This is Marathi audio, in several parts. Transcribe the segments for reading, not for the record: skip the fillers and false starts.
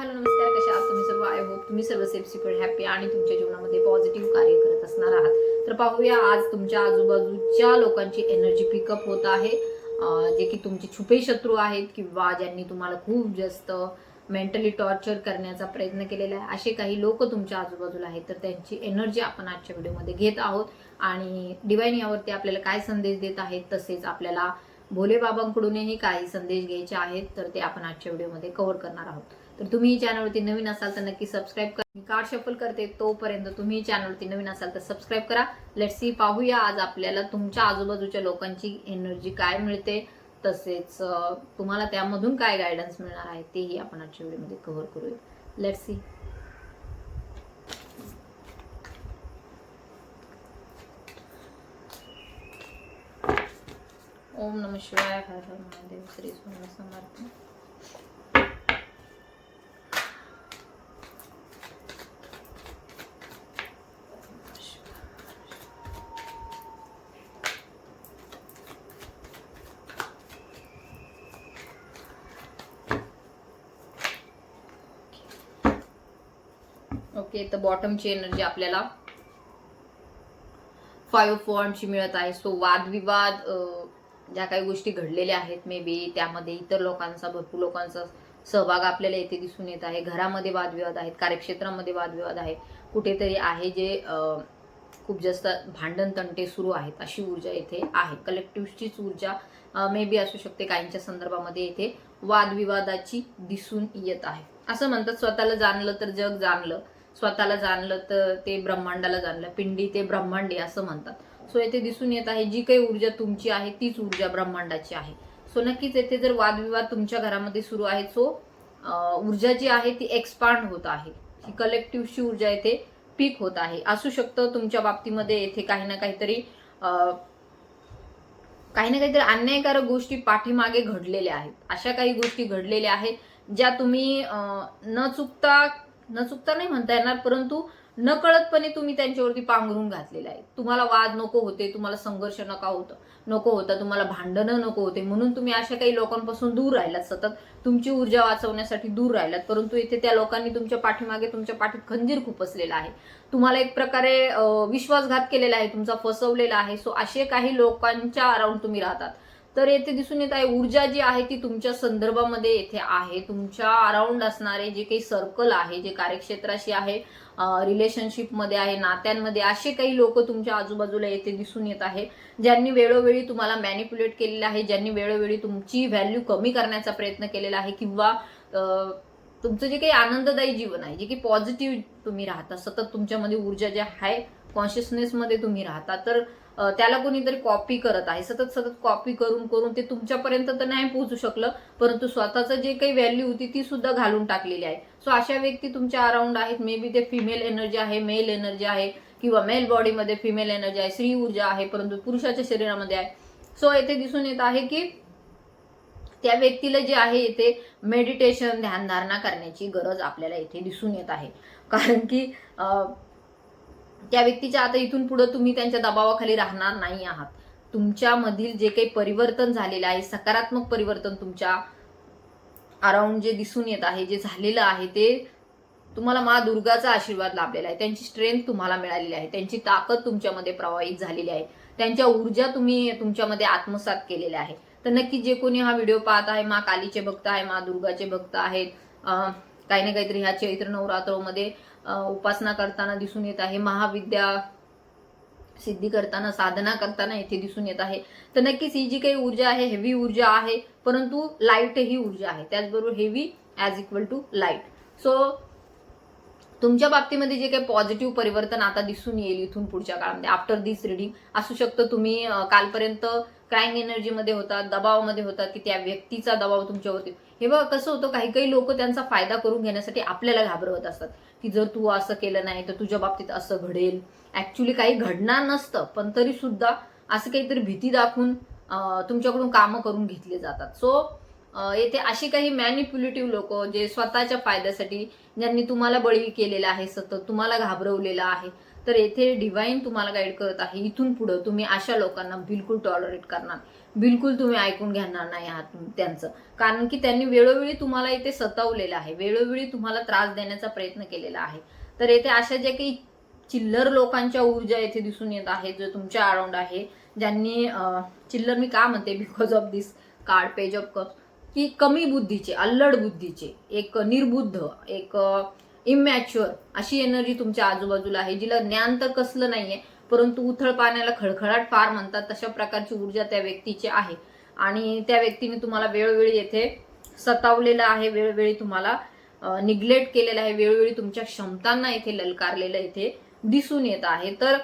हॅलो नमस्कार, कशा आहात तुम्ही सर्व? आय होप तुम्ही सर्व सेफ सिक्युअर हॅपी आणि तुमच्या जीवनामध्ये पॉझिटिव्ह कार्य करत असणार आहात. तर पाहूया आज तुमच्या आजूबाजूच्या लोकांची एनर्जी पिकअप होत आहे, जे की तुमचे छुपे शत्रू आहेत किंवा ज्यांनी तुम्हाला खूप जास्त मेंटली टॉर्चर करण्याचा प्रयत्न केलेला आहे. असे काही लोक तुमच्या आजूबाजूला आहेत, तर त्यांची एनर्जी आपण आजच्या व्हिडिओमध्ये घेत आहोत. आणि डिवाइन यावरती आपल्याला काय संदेश देत आहेत, तसेच आपल्याला भोले बाबांकडूनही काही संदेश घ्यायचे आहेत, तर ते आपण आजच्या व्हिडिओमध्ये कव्हर करणार आहोत. तर तुम्ही चॅनलवरती नवीन असाल तर नक्की सबस्क्राईब करा. मी कार्ड शफल करते, तोपर्यंत तुम्ही चॅनलवरती नवीन असाल तर सबस्क्राईब करा. लेट्स सी, पाहूया आज आपल्याला तुमच्या आजूबाजूच्या लोकांची एनर्जी काय मिळते, तसेच तुम्हाला त्यामधून काय गायडन्स मिळणार आहे तेही आपण आजच्या व्हिडिओमध्ये कव्हर करूया. Let's see. ओम नमः शिवाय, हर हर महादेव, श्री स्वामी समर्थ. ओके, तर बॉटमची एनर्जी आपल्याला 5 ऑफ वॉन्डची मिळत आहे. सो वादविवाद, ज्या काही गोष्टी घडलेल्या आहेत मे बी त्यामध्ये इतर लोकांचा, भरपूर लोकांचा सहभाग आपल्याला येथे दिसून येत आहे. घरामध्ये वादविवाद आहेत, कार्यक्षेत्रामध्ये वादविवाद आहे, कुठेतरी आहे जे खूप जास्त भांडण तंटे सुरू आहेत, अशी ऊर्जा येथे आहे. कलेक्टिव्हचीच ऊर्जा मे बी असू शकते. काहींच्या संदर्भामध्ये येथे वादविवादाची दिसून येत आहे. असं म्हणतात, स्वतःला जाणलं तर जग जाणलं, स्वतःला जाणलं तर ते ब्रह्मांडाला जाणलं, पिंडी ते ब्रह्मांडी असं म्हणतात. सो येथे दिसून येत आहे जी काही ऊर्जा तुमची आहे तीच ऊर्जा ब्रह्मांडाची आहे. सो नक्कीच येथे जर वादविवाद तुमच्या घरामध्ये सुरू आहे, सो ऊर्जा जी आहे ती एक्सपांड होत आहे. ही कलेक्टिव्हची ऊर्जा येथे पीक होत आहे. असू शकतं तुमच्या बाबतीमध्ये येथे काही ना काहीतरी अन्यायकारक गोष्टी पाठीमागे घडलेल्या आहेत. अशा काही गोष्टी घडलेल्या आहेत ज्या तुम्ही न चुकता नाही म्हणता येणार, परंतु नकळतपणे तुम्ही त्यांच्यावरती पांघरून घातलेला आहे. तुम्हाला वाद नको होते, तुम्हाला संघर्ष नको होता, तुम्हाला भांडणं नको होते, म्हणून तुम्ही अशा काही लोकांपासून दूर राहिलात, सतत तुमची ऊर्जा वाचवण्यासाठी दूर राहिलात. परंतु इथे त्या लोकांनी तुमच्या पाठीमागे, तुमच्या पाठीत खंजीर खुपसलेला आहे, तुम्हाला एक प्रकारे विश्वासघात केलेला आहे, तुमचा फसवलेला आहे. सो असे काही लोकांच्या अराउंड तुम्ही राहतात. तर येथे दिसून येत आहे ऊर्जा जी आहे ती तुमच्या संदर्भामध्ये येथे आहे. तुमच्या अराउंड असणारे जे काही सर्कल आहे, जे कार्यक्षेत्राशी आहे, रिलेशनशिपमध्ये आहे, नात्यांमध्ये, असे काही लोक तुमच्या आजूबाजूला येथे दिसून येत आहे, ज्यांनी वेळोवेळी तुम्हाला मॅनिप्युलेट केलेलं आहे, ज्यांनी वेळोवेळी तुमची व्हॅल्यू कमी करण्याचा प्रयत्न केलेला आहे, किंवा तुमचं जे काही आनंददायी जीवन आहे, जे काही पॉझिटिव्ह तुम्ही राहता, सतत तुमच्यामध्ये ऊर्जा जे आहे, कॉन्शियसनेसमध्ये तुम्ही राहता, तर त्याला कोणीतरी कॉपी करत आहे. सतत कॉपी करून ते तुमच्यापर्यंत तर नाही पोहोचू शकलं, परंतु स्वतःचं जे काही व्हॅल्यू होती ती सुद्धा घालून टाकलेली आहे. सो अशा व्यक्ती तुमच्या अराउंड आहेत. मे बी ते फिमेल एनर्जी आहे, मेल एनर्जी आहे, किंवा मेल बॉडीमध्ये फिमेल एनर्जी आहे, स्त्री ऊर्जा आहे, परंतु पुरुषाच्या शरीरामध्ये आहे. सो येथे दिसून येत आहे की त्या व्यक्तीला जे आहे इथे मेडिटेशन, ध्यानधारणा करण्याची गरज आपल्याला इथे दिसून येत आहे. कारण की त्या व्यक्तीच्या आता इथून पुढे तुम्ही त्यांच्या दबावाखाली राहणार नाही आहात. तुमच्यामधील जे काही परिवर्तन झालेलं आहे, सकारात्मक परिवर्तन तुमच्या अराउंड जे दिसून येत आहे, जे झालेलं आहे, ते तुम्हाला मा दुर्गाचा आशीर्वाद लाभलेला आहे. त्यांची स्ट्रेंथ तुम्हाला मिळालेली आहे, त्यांची ताकद तुमच्यामध्ये प्रवाहित झालेली आहे, त्यांच्या ऊर्जा तुम्ही तुमच्यामध्ये आत्मसात केलेल्या आहे. तर नक्की जे कोणी हा व्हिडिओ पाहत आहे, मा कालीचे भक्त आहे, मा दुर्गाचे भक्त आहेत, काही ना काहीतरी ह्या चैत्र नवरात्रोमध्ये उपासना करताना दिसून येत आहे, महाविद्या सिद्धी करताना, साधना करताना येथे दिसून येत आहे. तर नक्कीच ही जी काही ऊर्जा आहे, हेवी ऊर्जा आहे, परंतु लाईट ही ऊर्जा आहे. त्याचबरोबर heavy as equal to light. So तुमच्या बाबतीमध्ये जे काही पॉझिटिव्ह परिवर्तन आता दिसून येईल इथून पुढच्या काळामध्ये, आफ्टर दिस रिडिंग, असू शकतं तुम्ही कालपर्यंत क्राईंग एनर्जीमध्ये होतात, दबावामध्ये होतात, की त्या व्यक्तीचा दबाव तुमच्यावरती. हे बघा कसं होतं, काही लोक त्यांचा फायदा करून घेण्यासाठी आपल्याला घाबरवत असतात, की जर तू असं केलं नाही तर तुझ्या बाबतीत असं घडेल. ऍक्च्युली काही घडणार नसतं, पण तरी सुद्धा असं काहीतरी भीती दाखवून तुमच्याकडून कामं करून घेतले जातात. सो येथे अशी काही मॅनिप्युलेटिव्ह लोक, जे स्वतःच्या फायद्यासाठी, ज्यांनी तुम्हाला बळी केलेला आहे, सतत तुम्हाला घाबरवलेला आहे, तर येथे डिवाइन तुम्हाला गाईड करत आहे, इथून पुढे तुम्ही अशा लोकांना बिलकुल टॉलरेट करणार. बिलकुल तुम्ही ऐकून घेणार नाही आहात त्यांचं. कारण की त्यांनी वेळोवेळी तुम्हाला इथे सतावलेलं आहे, वेळोवेळी तुम्हाला त्रास देण्याचा प्रयत्न केलेला आहे. तर येथे अशा ज्या काही चिल्लर लोकांच्या ऊर्जा येथे दिसून येत आहे, जो तुमच्या अराउंड आहे, ज्यांनी चिल्लर मी का म्हणते, because of this card page of cups, की कमी बुद्धीचे, अल्लड बुद्धीचे, एक निर्बुद्ध, एक इमॅच्युअर अशी एनर्जी तुमच्या आजूबाजूला आहे, जिला ज्ञान तर कसलं नाहीये, परंतु उथळ पाण्याला खळखळाट फार म्हणतात, तशा प्रकारची ऊर्जा त्या व्यक्तीची आहे. आणि त्या व्यक्तीने तुम्हाला वेळोवेळी येथे सतावलेलं आहे, वेळोवेळी तुम्हाला निग्लेक्ट केलेलं आहे, वेळोवेळी तुमच्या क्षमतांना येथे ललकारलेलं येथे दिसून येत आहे. तर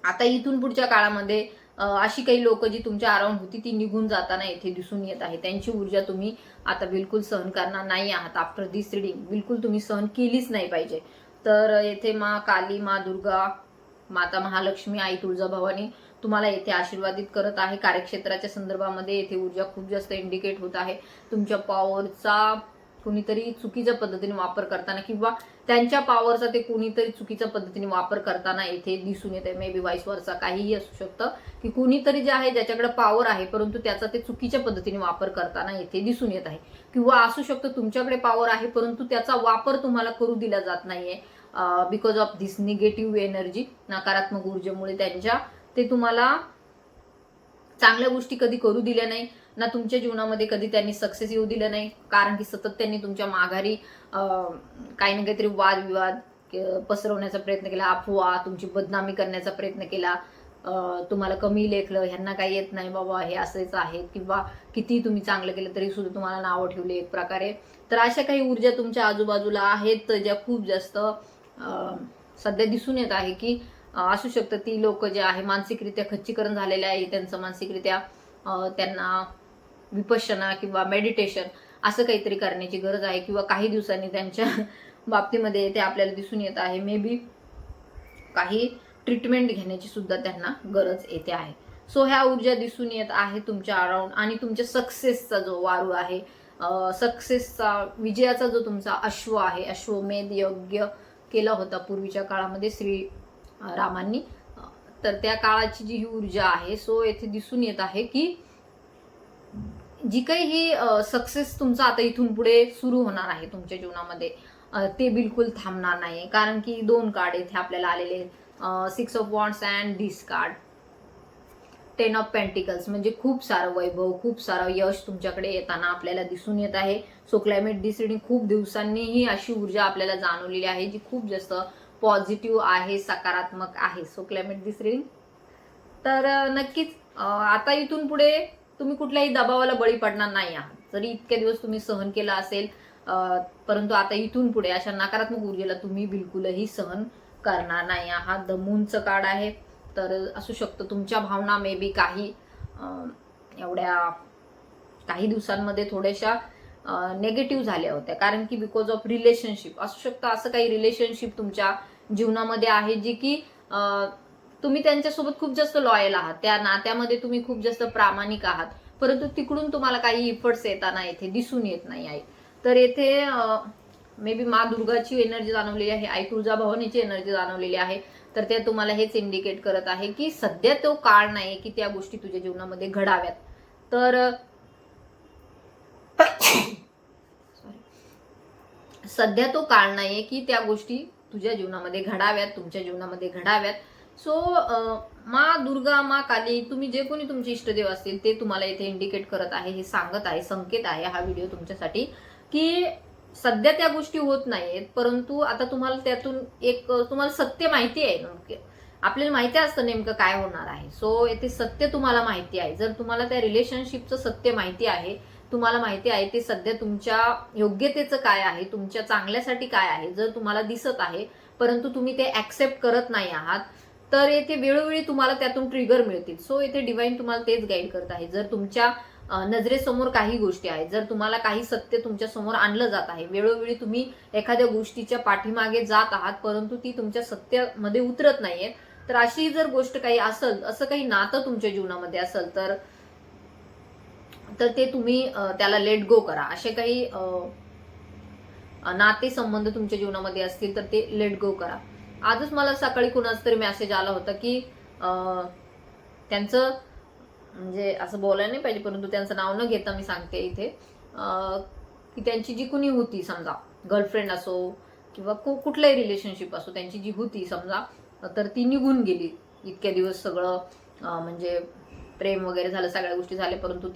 आता इथून पुढच्या काळामध्ये अशी काही लोक जी तुमच्या अराउंड होती ती निघून जाताना येथे दिसून येत आहे. त्यांची ऊर्जा तुम्ही आता बिलकुल सहन करणार नाही आहात. आफ्टर दिस रीडिंग बिलकुल तुम्ही सहन केलीच नाही पाहिजे. तर येथे मा काली, मा दुर्गा, माता महालक्ष्मी, आई तुळजाभवानी तुम्हाला येथे आशीर्वादित करत आहे. कार्यक्षेत्राच्या संदर्भामध्ये येथे ऊर्जा खूप जास्त इंडिकेट होत आहे. तुमच्या पॉवरचा कुणीतरी चुकीच्या पद्धतीने वापर करताना किंवा त्यांच्या पॉवरचा ते कुणीतरी चुकीच्या पद्धतीने वापर करताना येथे दिसून येते. मे बी वाईस वर्सा काहीही असू शकतं की कुणीतरी जे आहे ज्याच्याकडे पॉवर आहे परंतु त्याचा ते चुकीच्या पद्धतीने वापर करताना येथे दिसून येत आहे. किंवा असू शकतं तुमच्याकडे पॉवर आहे परंतु त्याचा वापर तुम्हाला करू दिला जात नाहीये because of this negative energy, नकारात्मक ऊर्जेमुळे त्यांच्या ते तुम्हाला चांगल्या गोष्टी कधी करू दिल्या नाही ना, तुमच्या जीवनामध्ये कधी त्यांनी सक्सेस येऊ दिलं नाही. कारण की सतत त्यांनी तुमच्या माघारी काही ना काहीतरी वादविवाद पसरवण्याचा प्रयत्न केला, अफवा, तुमची बदनामी करण्याचा प्रयत्न केला, तुम्हाला कमी लेखलं, ह्यांना काही येत नाही बाबा, हे असेच आहेत, किंवा किती तुम्ही चांगलं केलं तरी सुद्धा तुम्हाला नावं ठेवले एक प्रकारे. तर अशा काही ऊर्जा तुमच्या आजूबाजूला आहेत ज्या खूप जास्त सध्या दिसून येत आहे की असू शकतं ती लोक जे आहे मानसिकरित्या खच्चीकरण झालेले आहे, त्यांचं मानसिकरित्या त्यांना विपश्यना किंवा मेडिटेशन असं काहीतरी करण्याची गरज आहे. किंवा काही दिवसांनी त्यांच्या बाबतीमध्ये ते आपल्याला दिसून येत आहे मे बी काही ट्रीटमेंट घेण्याची सुद्धा त्यांना गरज येते आहे. सो ह्या ऊर्जा दिसून येत आहे तुमच्या अराउंड. आणि तुमच्या सक्सेसचा जो वारू आहे, सक्सेसचा, विजयाचा जो तुमचा अश्व आहे, अश्वमेध यज्ञ केला होता पूर्वीच्या काळामध्ये श्री रामांनी, तर त्या काळाची जी ही ऊर्जा आहे, सो येथे दिसून येत आहे की जी काही ही सक्सेस तुमचा आता इथून पुढे सुरू होणार आहे तुमच्या जीवनामध्ये, ते बिलकुल थांबणार नाही. कारण की 2 कार्ड इथे आपल्याला आलेले, 6 of wands and this card 10 of pentacles, म्हणजे खूप सारं वैभव, खूप सारं यश तुमच्याकडे येताना आपल्याला दिसून येत आहे. सो क्लायमेट दिस रीडिंग खूप दिवसांनीही अशी ऊर्जा आपल्याला जाणवलेली आहे जी खूप जास्त पॉझिटिव्ह आहे, सकारात्मक आहे. सो क्लायमेट दिस रीडिंग, तर नक्कीच आता इथून पुढे तुम्ही कुठल्याही दबावाला बळी पडणार नाही आहात. जरी इतके दिवस तुम्ही सहन केला असेल, परंतु आता इथून पुढे अशा नकारात्मक ऊर्जेला तुम्ही बिलकुलही सहन करणार नाही आहात. द मूनचं कार्ड आहे. तर असू शकतं तुमच्या भावना मे बी काही एवढ्या काही दिवसांमध्ये थोड्याशा नेगेटिव्ह झाल्या होत्या. कारण की बिकॉज ऑफ रिलेशनशिप असू शकतं, असं काही रिलेशनशिप तुमच्या जीवनामध्ये आहे जी की तुम्ही त्यांच्यासोबत खूप जास्त लॉयल आहात, त्या नात्यामध्ये तुम्ही खूप जास्त प्रामाणिक आहात, परंतु तिकडून तुम्हाला काही इफर्ट्स येताना येथे दिसून येत नाही आहे. तर येथे मे बी मा दुर्गाची एनर्जी जाणवलेली आहे, आई तुळजाभवानीची एनर्जी जाणवलेली आहे. तर ते तुम्हाला हेच इंडिकेट करत आहे की सध्या तो काळ नाही की त्या गोष्टी तुझ्या जीवनामध्ये घडाव्यात. तर सध्या तो काळ नाहीये की त्या गोष्टी तुझ्या जीवनामध्ये घडाव्यात, तुमच्या जीवनामध्ये घडाव्यात. सो मा दुर्गा, मा काली, तुम्ही जे कोणी तुमचे इष्टदेव असतील ते तुम्हाला इथे इंडिकेट करत आहे, हे सांगत आहे, संकेत आहे हा व्हिडिओ तुमच्यासाठी की सध्या त्या गोष्टी होत नाहीयेत, परंतु आता तुम्हाला त्यातून एक तुम्हाला सत्य माहिती आहे. नेमके आपल्याला माहिती असतं नेमकं काय होणार आहे. सो येथे सत्य तुम्हाला माहिती आहे. जर तुम्हाला त्या रिलेशनशिपचं सत्य माहिती आहे, तुम्हाला माहिती आहे ते सध्या तुमच्या योग्यतेचं काय आहे, तुमच्या चांगल्यासाठी काय आहे, जर तुम्हाला दिसत आहे परंतु तुम्ही ते ऍक्सेप्ट करत नाही आहात, तर येथे वेळोवेळी तुम्हाला त्यातून ट्रिगर मिळतील. सो येथे डिवाइन तुम्हाला तेच गाईड करत आहे. जर तुमच्या नजरेसमोर काही गोष्टी आहेत, जर तुम्हाला काही सत्य तुमच्या समोर आणलं जात आहे, वेळोवेळी तुम्ही एखाद्या गोष्टीच्या पाठीमागे जात आहात परंतु ती तुमच्या सत्यामध्ये उतरत नाहीये, तर अशी जर गोष्ट काही असेल, असं काही नातं तुमच्या जीवनामध्ये असेल तर ते तुम्ही त्याला लेट गो करा. असे काही नाते संबंध तुमच्या जीवनामध्ये असतील तर ते लेट गो करा. आजच मला सकाळी कुणाच तरी मेसेज आला होता की त्यांचं म्हणजे असं बोलायला नाही पाहिजे, परंतु त्यांचं नाव न घेता मी सांगते इथे, की त्यांची जी कुणी होती समजा, गर्लफ्रेंड असो किंवा कुठलंही रिलेशनशिप असो, त्यांची जी होती समजा, तर ती निघून गेली. इतक्या दिवस सगळं म्हणजे प्रेम वगैरे झालं, सगळ्या गोष्टी झाल्या, परंतु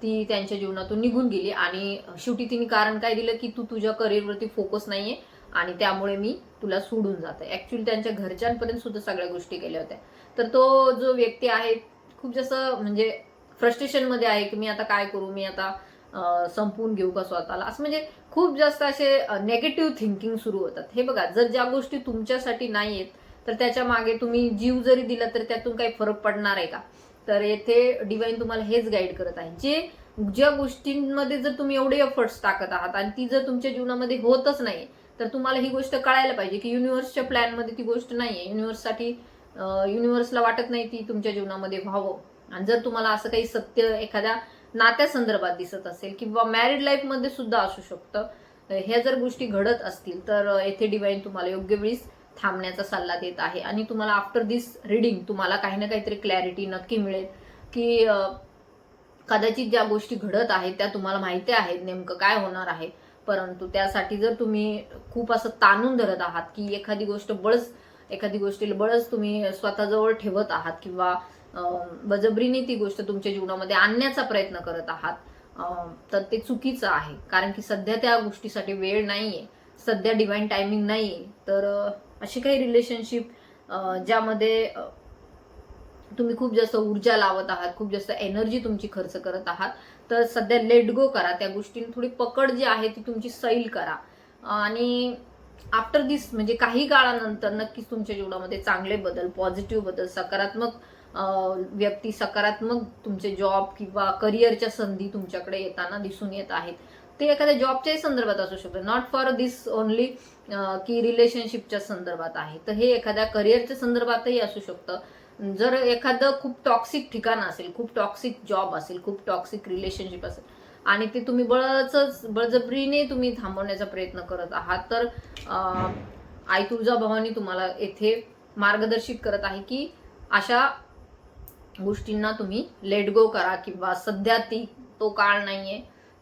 ती त्यांच्या जीवनातून निघून गेली. आणि शेवटी तिने कारण काय दिलं, की तू तुझ्या करिअरवरती फोकस नाहीये आणि त्यामुळे मी तुला सोडून जाते. ऍक्च्युअली त्यांच्या घरच्यांपर्यंत सुद्धा सगळ्या गोष्टी केल्या होत्या. तर तो जो व्यक्ती आहे खूप जास्त म्हणजे फ्रस्ट्रेशन मध्ये आहे, की मी आता काय करू, मी आता संपवून घेऊ का स्वतःला, असं म्हणजे खूप जास्त असे नेगेटिव्ह थिंकिंग सुरू होतात. हे बघा, जर ज्या गोष्टी तुमच्यासाठी नाहीयेत तर त्याच्या मागे तुम्ही जीव जरी दिला तर त्यातून काही फरक पडणार आहे का? तर येथे डिवाइन तुम्हाला हेच गाईड करत आहे. ज्या गोष्टींमध्ये जर तुम्ही एवढे एफर्ट्स टाकत आहात आणि ती जर तुमच्या जीवनामध्ये होतच नाही, तर तुम्हाला ही गोष्ट कळायला पाहिजे की युनिव्हर्सच्या प्लॅनमध्ये ती गोष्ट नाहीये. युनिव्हर्सला वाटत नाही ती तुमच्या जीवनामध्ये व्हावं. आणि जर तुम्हाला असं काही सत्य एखाद्या नात्यासंदर्भात दिसत असेल किंवा मॅरिड लाईफ मध्ये सुद्धा असू शकतं, ह्या जर गोष्टी घडत असतील, तर येथे डिवाइन तुम्हाला योग्य वेळीच थांबण्याचा सल्ला देत आहे. आणि तुम्हाला आफ्टर दिस रीडिंग तुम्हाला काही ना काहीतरी क्लॅरिटी नक्की मिळेल, की कदाचित ज्या गोष्टी घडत आहेत त्या तुम्हाला माहिती आहेत नेमकं काय होणार आहे, परंतु त्यासाठी जर तुम्ही खूप असं ताणून धरत आहात, की एखादी गोष्टीला बळच तुम्ही स्वतःजवळ ठेवत आहात किंवा बळजबरीने ती गोष्ट तुमच्या जीवनामध्ये आणण्याचा प्रयत्न करत आहात, तर ते चुकीचं आहे. कारण की सध्या त्या गोष्टीसाठी वेळ नाहीये, सध्या डिवाइन टायमिंग नाहीये. तर अशी काही रिलेशनशिप ज्यामध्ये तुम्ही खूप जास्त ऊर्जा लावत आहात, खूप जास्त एनर्जी तुमची खर्च करत आहात, तर सध्या लेट गो करा. त्या गोष्टीने थोडी पकड जी आहे ती तुमची सैल करा. आणि आफ्टर दिस म्हणजे काही काळानंतर नक्कीच तुमच्या जीवनामध्ये चांगले बदल, पॉझिटिव्ह बदल, सकारात्मक व्यक्ती, सकारात्मक तुमचे जॉब किंवा करिअरच्या संधी तुमच्याकडे येताना दिसून येत आहेत. ते एखाद्या जॉबच्याही संदर्भात असू शकतं, नॉट फॉर दिस ओनली की रिलेशनशिपच्या संदर्भात आहे, तर हे एखाद्या करिअरच्या संदर्भातही असू शकतं. जर एखादं खूप टॉक्सिक ठिकाण असेल, खूप टॉक्सिक जॉब असेल, खूप टॉक्सिक रिलेशनशिप असेल आणि ते तुम्ही बळजबरीने तुम्ही थांबवण्याचा प्रयत्न करत आहात, तर आई तुळजाभवानी तुम्हाला येथे मार्गदर्शित करत आहे की अशा गोष्टींना तुम्ही लेट गो करा किंवा सध्या तो काळ नाहीये,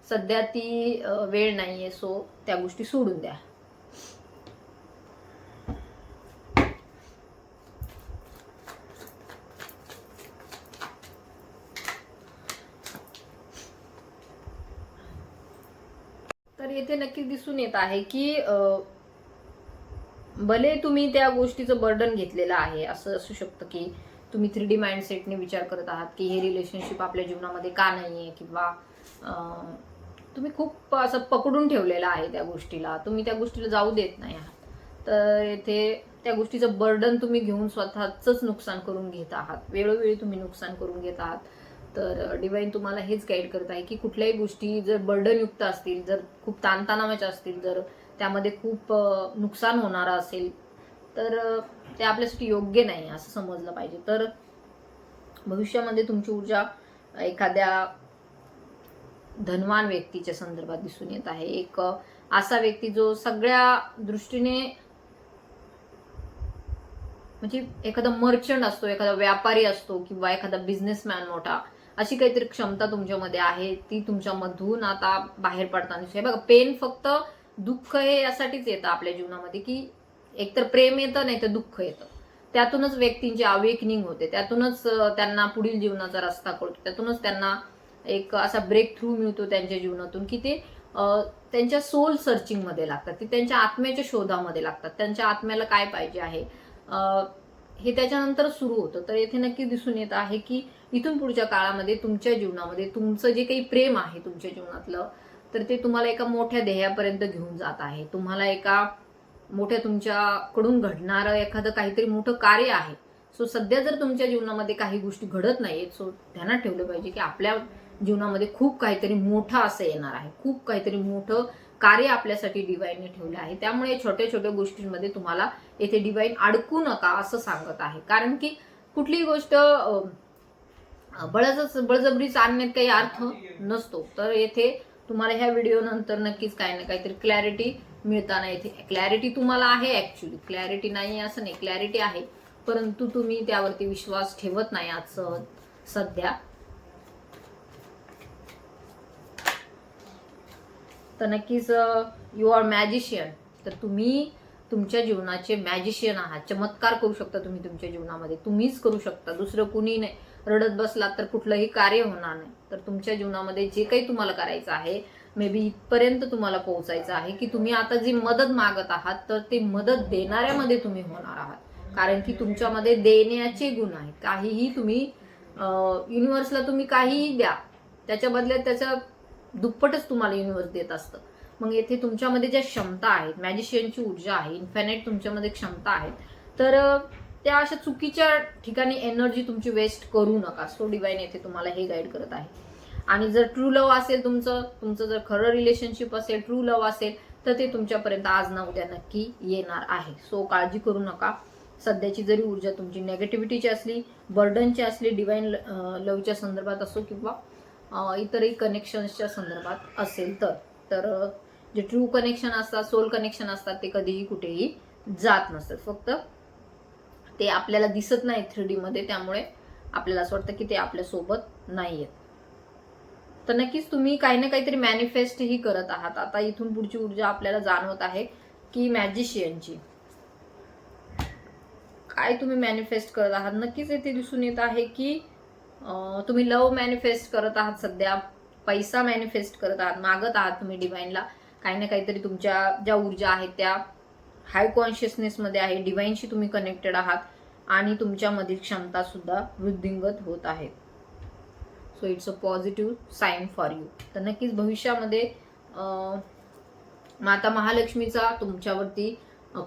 सध्या ती वेळ नाहीये, सो त्या गोष्टी सोडून द्या. तर येथे नक्की दिसून येत आहे की भले तुम्ही त्या गोष्टीचं बर्डन घेतलेलं आहे, असं असू शकतं की तुम्ही 3D माइंडसेटने विचार करत आहात की हे रिलेशनशिप आपल्या जीवनामध्ये का नाहीये, किंवा तुम्ही खूप असं पकडून ठेवलेलं आहे त्या गोष्टीला, तुम्ही त्या गोष्टीला जाऊ देत नाही आहात. तर येथे त्या गोष्टीचं बर्डन तुम्ही घेऊन स्वतःच नुकसान करून घेत आहात, वेळोवेळी तुम्ही नुकसान करून घेत आहात. तर डिवाइन तुम्हाला हेच गाईड करत आहे की कुठल्याही गोष्टी जर बर्डनयुक्त असतील, जर खूप ताणतणावाच्या असतील, जर त्यामध्ये खूप नुकसान होणार असेल, तर ते आपल्यासाठी योग्य नाही असं समजलं पाहिजे. तर भविष्यामध्ये तुमची ऊर्जा एखाद्या धनवान व्यक्तीच्या संदर्भात दिसून येत आहे. एक असा व्यक्ती जो सगळ्या दृष्टीने म्हणजे एखादा मर्चंट असतो, एखादा व्यापारी असतो किंवा एखादा बिझनेसमॅन मोठा, अशी काहीतरी क्षमता तुमच्यामध्ये आहे, ती तुमच्यामधून आता बाहेर पडताना दिसते. बघा, पेन फक्त दुःख हे यासाठीच येतं आपल्या जीवनामध्ये की एकतर प्रेम येतं नाही तर दुःख येतं. त्यातूनच व्यक्तींची अवेकनिंग होते, त्यातूनच त्यांना पुढील जीवनाचा रस्ता कळतो, त्यातूनच त्यांना एक असा ब्रेक थ्रू मिळतो त्यांच्या जीवनातून की ते त्यांच्या सोल सर्चिंग मध्ये लागतात, ते त्यांच्या आत्म्याच्या शोधामध्ये लागतात, त्यांच्या आत्म्याला काय पाहिजे आहे हे त्याच्यानंतर सुरू होतं. तर येथे नक्की दिसून येत आहे की इथून पुढच्या काळामध्ये तुमच्या जीवनामध्ये तुमचं जे काही प्रेम आहे तुमच्या जीवनातलं, तर ते तुम्हाला एका मोठ्या ध्येयापर्यंत घेऊन जात आहे. तुम्हाला एका मोठ्या तुमच्याकडून घडणारं एखादं काहीतरी मोठं कार्य आहे. सो सध्या जर तुमच्या जीवनामध्ये काही गोष्टी घडत नाहीत, सो ध्यानात ठेवलं पाहिजे की आपल्या जीवनामध्ये खूप काहीतरी मोठं असं येणार आहे, खूप काहीतरी मोठं कार्य आपल्यासाठी डिवाइनने ठेवलं आहे. त्यामुळे छोट्या छोट्या गोष्टींमध्ये तुम्हाला येथे डिवाइन अडकू नका असं सांगत आहे. कारण की कुठलीही गोष्ट बळजबरीच आणण्यात काही अर्थ नसतो. तर येथे तुम्हाला ह्या व्हिडिओ नंतर नक्कीच काही ना काहीतरी क्लॅरिटी मिळताना येथे क्लॅरिटी तुम्हाला आहे. ऍक्च्युली क्लॅरिटी नाही असं नाही, क्लॅरिटी आहे, परंतु तुम्ही त्यावरती विश्वास ठेवत नाही आज सध्या. तर नक्कीच यू आर मॅजिशियन. तर तुम्ही तुमच्या जीवनाचे मॅजिशियन आहात. चमत्कार करू शकता तुम्ही तुमच्या जीवनामध्ये, तुम्हीच करू शकता, दुसरं कुणी नाही. रडत बसलात तर कुठलंही कार्य होणार नाही. तर तुमच्या जीवनामध्ये जे काही तुम्हाला करायचं आहे, मे बी इथपर्यंत तुम्हाला पोहोचायचं आहे की तुम्ही आता जी मदत मागत आहात तर ते मदत देणाऱ्यामध्ये तुम्ही होणार आहात. कारण की तुमच्यामध्ये देण्याचे गुण आहेत. काहीही तुम्ही युनिव्हर्सला तुम्ही काहीही द्या, त्याच्या बदल्यात त्याच्या दुप्पटच तुम्हाला युनिव्हर्स देत असतं. मग येथे तुमच्यामध्ये ज्या क्षमता आहेत, मॅजिशियनची ऊर्जा आहे, इन्फिनिट तुमच्यामध्ये क्षमता आहेत, तर त्या अशा चुकीच्या ठिकाणी एनर्जी तुमची वेस्ट करू नका. सो डिवाइन येथे तुम्हाला हे गाईड करत आहे. आणि जर ट्रू लव्ह असेल तुमचं जर खरं रिलेशनशिप असेल, ट्रू लव्ह असेल, तर ते तुमच्यापर्यंत आज ना उद्या नक्की येणार आहे. सो काळजी करू नका. सध्याची जरी ऊर्जा तुमची नेगेटिव्हिटीची असली, बर्डनची असली, डिवाइन लव्हच्या संदर्भात असो किंवा इतरही कनेक्शन्सच्या संदर्भात असेल, तर जे ट्रू कनेक्शन असतात, सोल कनेक्शन असतात, ते कधीही कुठेही जात नसतात. फक्त ते आपल्याला दिसत नाही 3D मध्ये, त्यामुळे आपल्याला असं वाटतं की ते आपल्या सोबत नाहीयेत. तर नक्कीच तुम्ही काही ना काहीतरी मॅनिफेस्ट ही करत आहात. आता इथून पुढची ऊर्जा आपल्याला जाणवत आहे की मॅजिशियनची काय तुम्ही मॅनिफेस्ट करत आहात. नक्कीच येथे दिसून येत आहे की तुम्ही लव्ह मॅनिफेस्ट करत आहात, सध्या पैसा मॅनिफेस्ट करत आहात, मागत आहात तुम्ही डिवाइनला. काही ना काहीतरी तुमच्या ज्या ऊर्जा आहेत त्या हाय कॉन्शियसनेसमध्ये आहे, डिवाइनशी तुम्ही कनेक्टेड आहात आणि तुमच्यामधील क्षमता सुद्धा वृद्धिंगत होत आहेत. So it's a positive sign for you. तर नक्कीच भविष्यामध्ये माता महालक्ष्मीचा तुमच्यावरती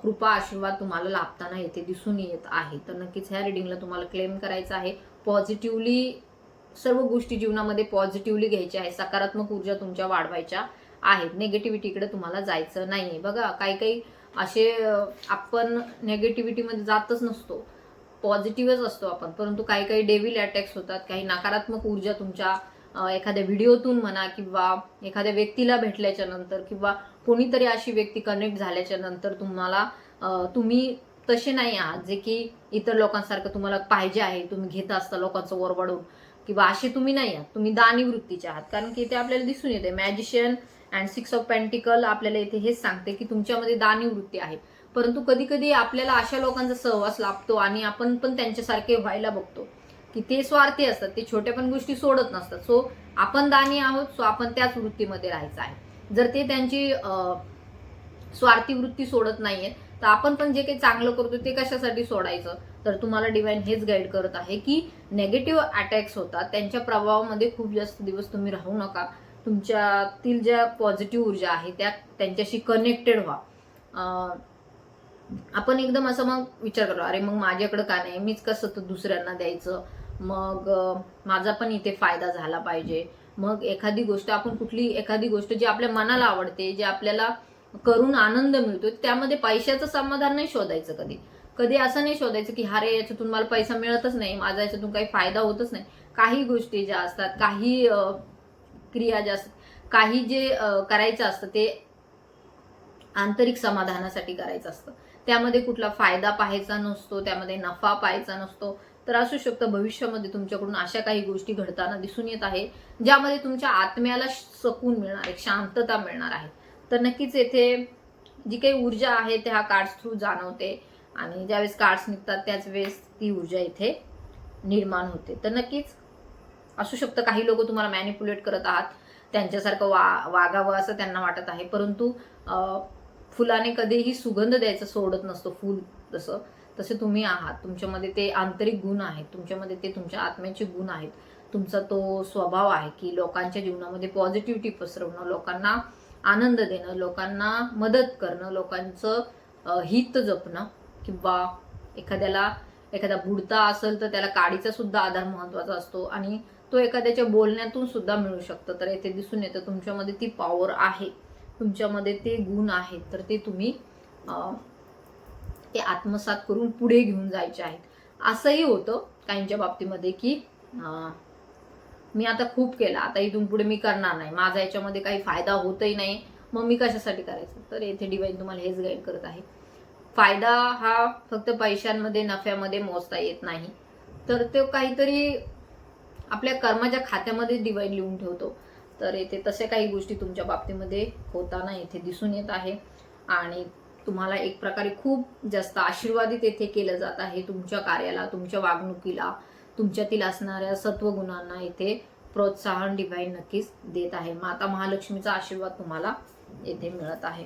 कृपा आशीर्वाद तुम्हाला लाभताना येथे दिसून येत आहे. तर नक्कीच ह्या रिडिंगला तुम्हाला क्लेम करायचं आहे. पॉझिटिव्हली सर्व गोष्टी जीवनामध्ये पॉझिटिव्हली घ्यायच्या आहे. सकारात्मक ऊर्जा तुमच्या वाढवायच्या आहेत. नेगेटिव्हिटीकडे तुम्हाला जायचं नाहीये. बघा काही काही असे आपण नेगेटिव्हिटीमध्ये जातच नसतो, पॉझिटिव्हच असतो आपण, परंतु काही काही डेव्हिल अटॅक्स होतात, काही नकारात्मक ऊर्जा तुमच्या एखाद्या व्हिडिओतून म्हणा किंवा एखाद्या व्यक्तीला भेटल्याच्या नंतर किंवा कोणीतरी अशी व्यक्ती कनेक्ट झाल्याच्या नंतर तुम्ही तसे नाही आहात जे की इतर लोकांसारखं तुम्हाला पाहिजे आहे, तुम्ही घेत असता लोकांचं वरवडून किंवा असे तुम्ही नाही आहात. तुम्ही दानी वृत्तीचे आहात. कारण की इथे आपल्याला दिसून येते मॅजिशियन अँड 6 ऑफ पेंटिकल आपल्याला इथे हेच सांगते की तुमच्यामध्ये दानी वृत्ती आहे. परंतु कधी कधी आपल्याला अशा लोकांचा सहवास लाभतो आणि आपण पण त्यांच्यासारखे व्हायला बघतो की ते स्वार्थी असतात, ते छोट्या पण गोष्टी सोडत नसतात. सो आपण दानी आहोत, सो आपण त्याच वृत्तीमध्ये राहायचं आहे. जर ते त्यांची स्वार्थी वृत्ती सोडत नाहीये तर आपण पण जे काही चांगलं करतो ते कशासाठी सोडायचं. तर तुम्हाला डिवाइन हेच गाईड करत आहे की नेगेटिव्ह अटॅक्स होतात, त्यांच्या प्रभावामध्ये खूप जास्त दिवस तुम्ही राहू नका. तुमच्यातील ज्या पॉझिटिव्ह ऊर्जा आहे त्या त्यांच्याशी कनेक्टेड व्हा. आपण एकदम असं मग विचार करतो, अरे मग माझ्याकडे का नाही, मीच कसं तर दुसऱ्यांना द्यायचं, मग माझा पण इथे फायदा झाला पाहिजे. मग एखादी गोष्ट जी आपल्या मनाला आवडते, जे आपल्याला करून आनंद मिळतो, त्यामध्ये पैशाचं समाधान नाही शोधायचं. कधी कधी असं नाही शोधायचं की अरे याच्यातून मला पैसा मिळतच नाही, माझा याच्यातून काही फायदा होतच नाही. काही गोष्टी ज्या असतात, काही क्रिया ज्या असतात, काही जे करायचं असतं ते आंतरिक समाधानासाठी करायचं असतं. त्यामध्ये कुठला फायदा पाहायचा नसतो, त्यामध्ये नफा पाहायचा नसतो. तर असू शकतं भविष्यामध्ये तुमच्याकडून अशा काही गोष्टी घडताना दिसून येत आहे ज्यामध्ये तुमच्या आत्म्याला सकून मिळणार आहे, शांतता मिळणार आहे. तर नक्कीच येथे जी काही ऊर्जा आहे ते ह्या कार्ड्स थ्रू जाणवते आणि ज्यावेळेस कार्ड्स निघतात त्याच वेळेस ती ऊर्जा इथे निर्माण होते. तर नक्कीच असू शकतं काही लोक तुम्हाला मॅनिप्युलेट करत आहात, त्यांच्यासारखं वागावं असं त्यांना वाटत आहे. परंतु फुलाने कधीही सुगंध द्यायचं सोडत नसतो फूल, तसे तुम्ही आहात. तुमच्यामध्ये ते आंतरिक गुण आहेत, तुमच्यामध्ये ते तुमच्या आत्म्याचे गुण आहेत. तुमचा तो स्वभाव आहे की लोकांच्या जीवनामध्ये पॉझिटिव्हिटी पसरवणं, लोकांना आनंद देणं, लोकांना मदत करणं, लोकांचं हित जपणं किंवा एखादा बुडता असेल तर त्याला काडीचा सुद्धा आधार महत्वाचा असतो आणि तो एखाद्याच्या बोलण्यातून सुद्धा मिळू शकतो. तर येथे दिसून येतं तुमच्यामध्ये ती पॉवर आहे, तुमच्यामध्ये ते गुण आहेत. तर ते तुम्ही ते आत्मसात करून पुढे घेऊन जायचे आहेत. असंही होतं काहींच्या बाबतीमध्ये की मी आता खूप केला, आता इथून पुढे मी करणार नाही, माझा याच्यामध्ये काही फायदा होतही नाही, मग मी कशासाठी करायचं. तर येथे डिवाइन तुम्हाला हेच गाईड करत आहे. फायदा हा फक्त पैशांमध्ये, नफ्यामध्ये मोजता येत नाही, तर तो काहीतरी आपल्या कर्माच्या खात्यामध्ये डिवाइन लिहून ठेवतो. तर येथे तसे काही गोष्टी तुमच्या बाबतीमध्ये होताना येथे दिसून येत आहे आणि तुम्हाला एक प्रकारे खूप जास्त आशीर्वादित येथे केलं जात आहे. तुमच्या कार्याला, तुमच्या वागणुकीला, तुमच्यातील असणाऱ्या सत्वगुणांना येथे प्रोत्साहन डिव्हाइन नक्कीच देत आहे. माता महालक्ष्मीचा आशीर्वाद तुम्हाला येथे मिळत आहे.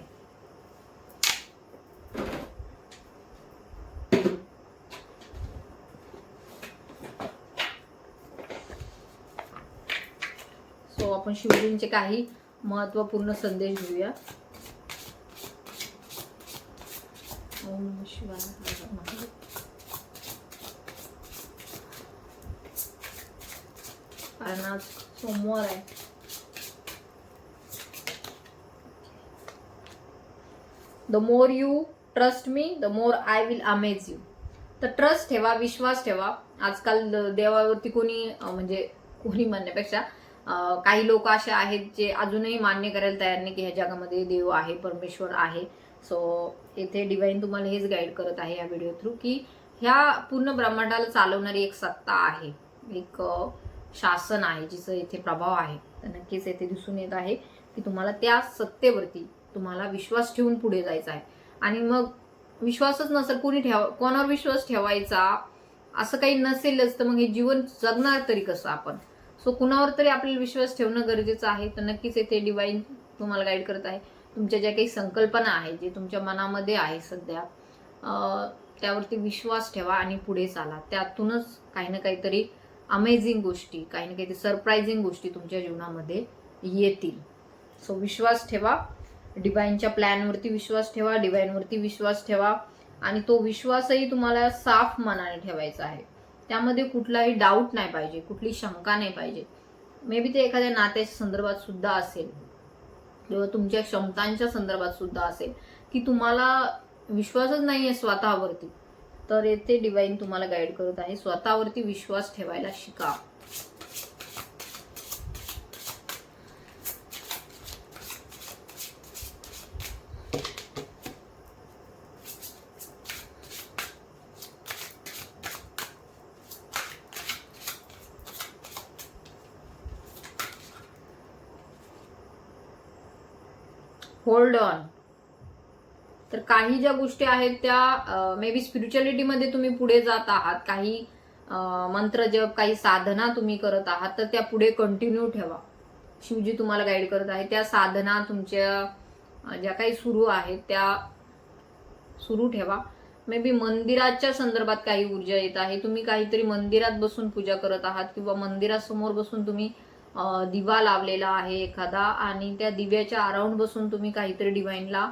सो आपण शिवजींचे काही महत्वपूर्ण संदेश घेऊया. ओम नमः शिवाय. कारण आज सोमवार आहे. The more you trust me the more I will अमेज यू. तर ट्रस्ट ठेवा, विश्वास ठेवा. आजकाल देवावरती कोणी म्हणजे कोणी म्हणण्यापेक्षा काही लोक असे आहेत जे अजूनही मान्य करायला तयार नाही की ह्या जगामध्ये देव आहे, परमेश्वर आहे. सो इथे डिवाइन तुम्हाला हेच गाईड करत आहे या व्हिडिओ थ्रू की ह्या पूर्ण ब्रह्मांडाला चालवणारी एक सत्ता आहे, एक शासन आहे जिचं इथे प्रभाव आहे. तर नक्कीच येथे दिसून येत आहे की तुम्हाला त्या सत्तेवरती तुम्हाला विश्वास ठेवून पुढे जायचं आहे. आणि मग विश्वासच नसेल कोणावर विश्वास ठेवायचा असं काही नसेलच तर मग हे जीवन जगणार तरी कसं आपण. सो कुणावर तरी आपल्याला विश्वास ठेवणं गरजेचं आहे. तर नक्कीच येथे डिवाइन तुम्हाला गाईड करत आहे. तुमच्या ज्या काही संकल्पना आहेत, जे तुमच्या मनामध्ये आहे सध्या, त्यावरती विश्वास ठेवा आणि पुढे चाला. त्यातूनच काही ना काहीतरी अमेझिंग गोष्टी, काही ना काहीतरी सरप्राइझिंग गोष्टी तुमच्या जीवनामध्ये येतील. सो विश्वास ठेवा, डिवाइनच्या प्लॅनवरती विश्वास ठेवा, डिवाइनवरती विश्वास ठेवा आणि तो विश्वासही तुम्हाला साफ मनाने ठेवायचा आहे. त्यामध्ये कुठलाही डाऊट नाही पाहिजे, कुठली शंका नाही पाहिजे. मे बी ते एखाद्या नात्याच्या संदर्भात सुद्धा असेल किंवा तुमच्या क्षमतांच्या संदर्भात सुद्धा असेल की तुम्हाला विश्वासच नाही आहे स्वतःवरती. तर येथे डिवाइन तुम्हाला गाईड करत आहे, स्वतःवरती विश्वास ठेवायला शिका. Hold on. तर काही ज्या गोष्टी आहेत त्या मे बी स्पिरिच्युअलिटीमध्ये तुम्ही पुढे जात आहात, काही मंत्र जप, काही साधना तुम्ही करत आहात, तर त्या पुढे कंटिन्यू ठेवा. शिवजी तुम्हाला गाईड करत आहे. त्या साधना तुमच्या ज्या काही सुरू आहेत त्या सुरू ठेवा. मे बी मंदिराच्या संदर्भात काही ऊर्जा येत आहे. तुम्ही काहीतरी मंदिरात बसून पूजा करत आहात किंवा मंदिरासमोर बसून तुम्ही दिवा लावलेला आहे एखादा आणि त्या दिव्याच्या अराउंड बसून तुम्ही काहीतरी डिवाइनला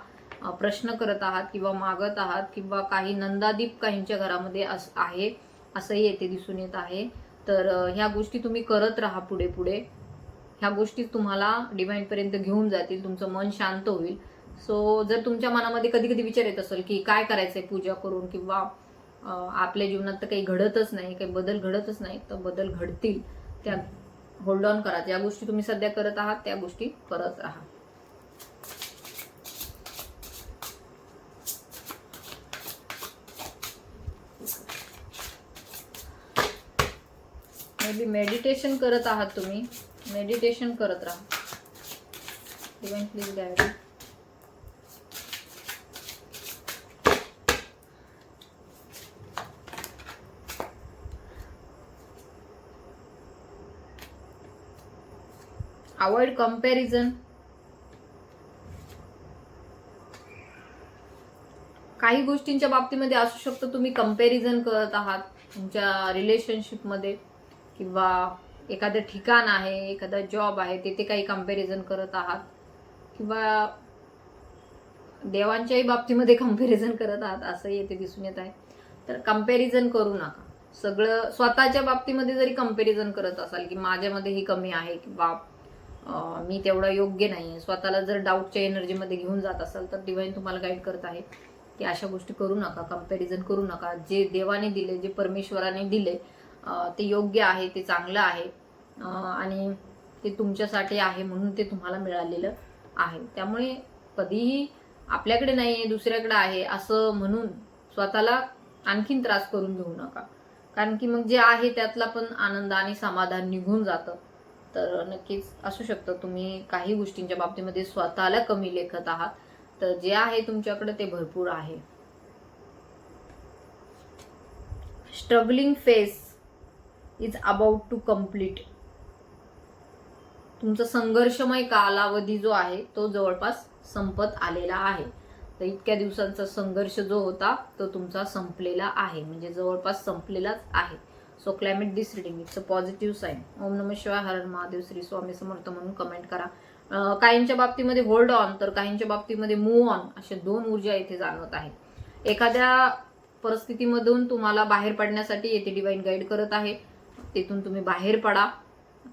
प्रश्न करत आहात किंवा मागत आहात किंवा काही नंदादीप काहींच्या घरामध्ये आहे असंही येथे दिसून येत आहे. तर ह्या गोष्टी तुम्ही करत राहा पुढे पुढे. ह्या गोष्टी तुम्हाला डिवाइन पर्यंत घेऊन जातील, तुमचं मन शांत होईल. सो जर तुमच्या मनामध्ये कधी कधी विचार येत असेल की काय करायचंय पूजा करून किंवा आपल्या जीवनात तर काही घडतच नाही, काही बदल घडतच नाही, तर बदल घडतील. त्या होल्ड ऑन करा. ज्या गोष्टी तुम्ही सध्या करत आहात त्या गोष्टी करत राहा. मे बी मेडिटेशन करत आहात तुम्ही, मेडिटेशन करत राहा. Divine please guide. Avoid comparison. काही गोष्टींच्या बाबतीमध्ये असू शकतं तुम्ही कंपॅरिझन करत आहात तुमच्या रिलेशनशिपमध्ये किंवा एखादं ठिकाण आहे, एखादा जॉब आहे, तिथे काही कंपॅरिझन करत आहात किंवा देवांच्याही बाबतीमध्ये कंपॅरिझन करत आहात असंही येथे दिसून येत आहे. तर कंपॅरिझन करू नका. सगळं स्वतःच्या बाबतीमध्ये जरी कंपॅरिझन करत असाल की माझ्यामध्ये ही कमी आहे किंवा मी तेवढा योग्य नाही, स्वतःला जर डाऊटच्या एनर्जीमध्ये घेऊन जात असाल तर डिवाइन तुम्हाला गाईड करत आहे की अशा गोष्टी करू नका, कंपॅरिझन करू नका. जे देवाने दिले, जे परमेश्वराने दिले ते योग्य आहे, ते चांगलं आहे आणि ते तुमच्यासाठी आहे म्हणून ते तुम्हाला मिळालेलं आहे. त्यामुळे कधीही आपल्याकडे नाही आहे दुसऱ्याकडे आहे असं म्हणून स्वतःला आणखीन त्रास करून घेऊ नका. कारण की मग जे आहे त्यातला पण आनंद आणि समाधान निघून जातं. तर नक्कीच असू शकतं तुम्ही काही गोष्टींच्या बाबतीमध्ये स्वतःला कमी लेखत आहात, तर जे आहे तुमच्याकडे ते भरपूर आहे. Struggling phase is about to complete. तुमचा संघर्षमय कालावधी जो आहे तो जवळपास संपत आलेला आहे. तर इतक्या दिवसांचा संघर्ष जो होता तो तुमचा संपलेला आहे, म्हणजे जवळपास संपलेलाच आहे. So climate this reading it's a positive sign. ओम नमः शिवाय, हर हर महादेव, श्री स्वामी समर्थ म्हणून कमेंट करा. काहींच्या बाबतीमध्ये होल्ड ऑन तर काहींच्या बाबतीमध्ये मूव्ह ऑन अशा दोन ऊर्जा इथे जाणवत आहे. एखाद्या परिस्थितीमधून तुम्हाला बाहेर पडण्यासाठी येथे डिवाइन गाईड करत आहे, तिथून तुम्ही बाहेर पडा.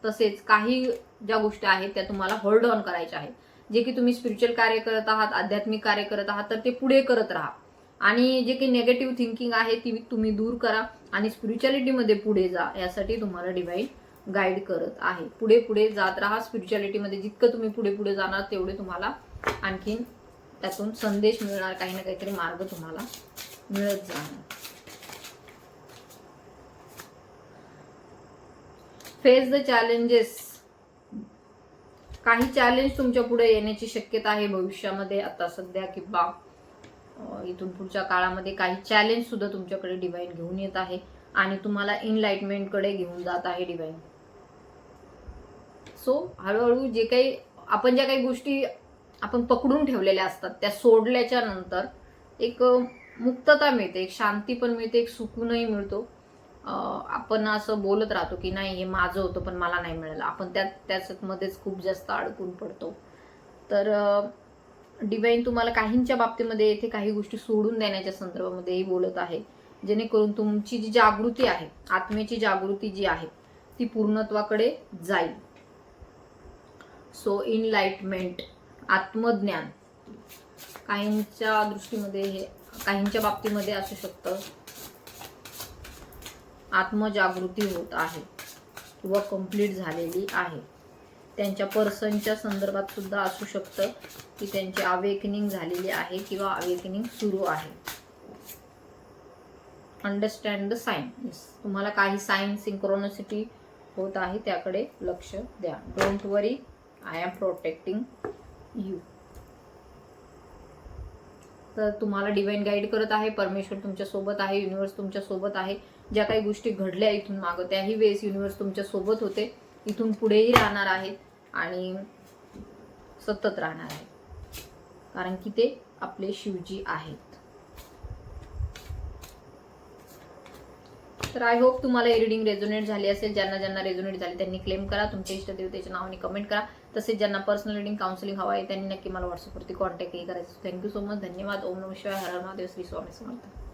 तसेच काही ज्या गोष्टी आहेत त्या तुम्हाला होल्ड ऑन करायच्या आहेत. जे की तुम्ही स्पिरिच्युअल कार्य करत आहात, आध्यात्मिक कार्य करत आहात, तर ते पुढे करत राहा. आणि जे काही निगेटिव्ह थिंकिंग आहे ती तुम्ही दूर करा आणि स्पिरिच्युअलिटीमध्ये पुढे जा. यासाठी तुम्हाला डिवाइन गाईड करत आहे. पुढे पुढे जात राहा. स्पिरिच्युअलिटीमध्ये जितकं तुम्ही पुढे पुढे जाणार तेवढे तुम्हाला आणखीन त्यातून संदेश मिळणार, काही ना काहीतरी मार्ग तुम्हाला मिळत जाणार. Face the challenges. काही चॅलेंज तुमच्या पुढे येण्याची शक्यता आहे भविष्यामध्ये, आता सध्या किंवा इथून पुढच्या काळामध्ये काही चॅलेंज सुद्धा तुमच्याकडे डिवाइन घेऊन येत आहे आणि तुम्हाला इनलाइटमेंट कडे घेऊन जात आहे डिवाइन. सो हळूहळू जे काही ज्या काही गोष्टी आपण पकडून ठेवलेल्या असतात त्या सोडल्याच्या नंतर एक मुक्तता मिळते, एक शांती पण मिळते, एक सुकूनही मिळतो. आपण असं बोलत राहतो की नाही हे माझं होतं पण मला नाही मिळालं, आपण त्यामध्येच खूप जास्त अडकून पडतो. तर डिवाइन तुम्हाला काहींच्या बाबतीमध्ये येथे काही गोष्टी सोडून देण्याच्या संदर्भामध्येही बोलत आहे, जेणेकरून तुमची जी जागृती आहे, आत्मेची जागृती जी आहे ती पूर्णत्वाकडे जाईल. सो इनलाइटमेंट, आत्मज्ञान काहींच्या दृष्टीमध्ये हे काहींच्या बाबतीमध्ये असू शकतं. आत्मजागृती होत आहे किंवा कंप्लीट झालेली आहे. त्यांच्या पर्सनच्या संदर्भात सुद्धा असू शकतं की त्यांची अवेकनिंग झालेली आहे किंवा अवेकनिंग सुरू आहे. Understand the sign. तुम्हाला काही साइन सिंक्रोनिसिटी होत आहे त्याकडे लक्ष द्या. Don't worry, I am protecting you. तर तुम्हाला डिवाइन गाईड करत आहे. परमेश्वर तुमच्या सोबत आहे, युनिव्हर्स तुमच्या सोबत आहे. ज्या काही गोष्टी घडल्या इथून मागं त्याही वेळेस युनिव्हर्स तुमच्या सोबत होते, इथून पुढेही राहणार आहेत आणि सतत राहणार आहे, कारण की ते आपले शिवजी आहेत. तर आय होप तुम्हाला ही रीडिंग रेझोनेट झाली असेल. ज्यांना रेझोनेट झाली त्यांनी क्लेम करा, तुमच्या इष्टदेवतेच्या नावाने कमेंट करा. तसेच ज्यांना पर्सनल रीडिंग काउन्सिलिंग हवा आहे त्यांनी नक्की मला व्हॉट्सअपवरती कॉन्टॅक्टही करायचं. Thank you so much. धन्यवाद. ओम नमः शिवाय, हर हर महादेव, श्री स्वामी समर्थ.